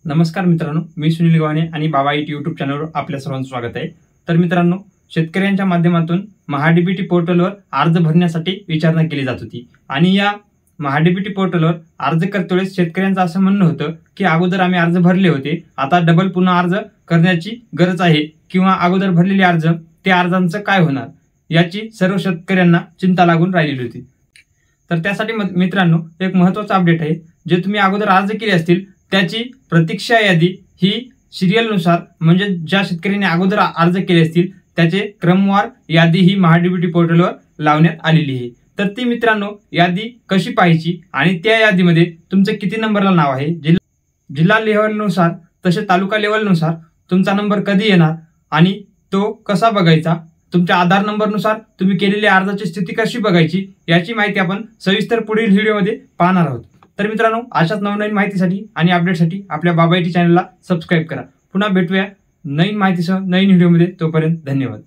नमस्कार मित्रांनो, मी सुनील गव्हाणे आणि बाबा इट यूट्यूब चॅनलवर आपल्या सर्वांचं स्वागत आहे। तर मित्रांनो, शेतकऱ्यांच्या माध्यमातून महाडीबीटी पोर्टलवर अर्ज भरण्यासाठी विचारणा केली जात होती आणि या महाडीबीटी पोर्टलवर अर्ज करतेवेळेस शेतकऱ्यांचं असं म्हणणं होतं की अगोदर आम्ही अर्ज भरले होते, आता डबल पुन्हा अर्ज करण्याची गरज आहे किंवा अगोदर भरलेले अर्ज त्या अर्जांचं काय होणार याची सर्व शेतकऱ्यांना चिंता लागून राहिलेली होती। तर त्यासाठी मित्रांनो एक महत्त्वाचा अपडेट आहे। जे तुम्ही अगोदर अर्ज केले असतील त्याची प्रतीक्षा यादी ही सिरियलनुसार म्हणजे ज्या शेतकऱ्यांनी अगोदर अर्ज केले असतील त्याचे क्रमवार यादी ही महाडीबीटी पोर्टलवर लावण्यात आलेली आहे। तर ती मित्रांनो यादी कशी पाहायची आणि त्या यादीमध्ये तुमचं किती नंबरला नाव आहे, जिल्हा लेव्हलनुसार तसे तालुका लेव्हलनुसार तुमचा नंबर कधी येणार आणि तो कसा बघायचा, तुमच्या आधार नंबरनुसार तुम्ही केलेल्या अर्जाची स्थिती कशी बघायची याची माहिती आपण सविस्तर पुढील व्हिडिओमध्ये पाहणार आहोत। तर मित्रांनो, अशाच नवनवीन माहितीसाठी आणि अपडेटसाठी आपल्या बाबा इटी चॅनलला सबस्क्राईब करा। पुन्हा भेटूया नवीन माहितीसह नवीन व्हिडिओमध्ये, तोपर्यंत धन्यवाद।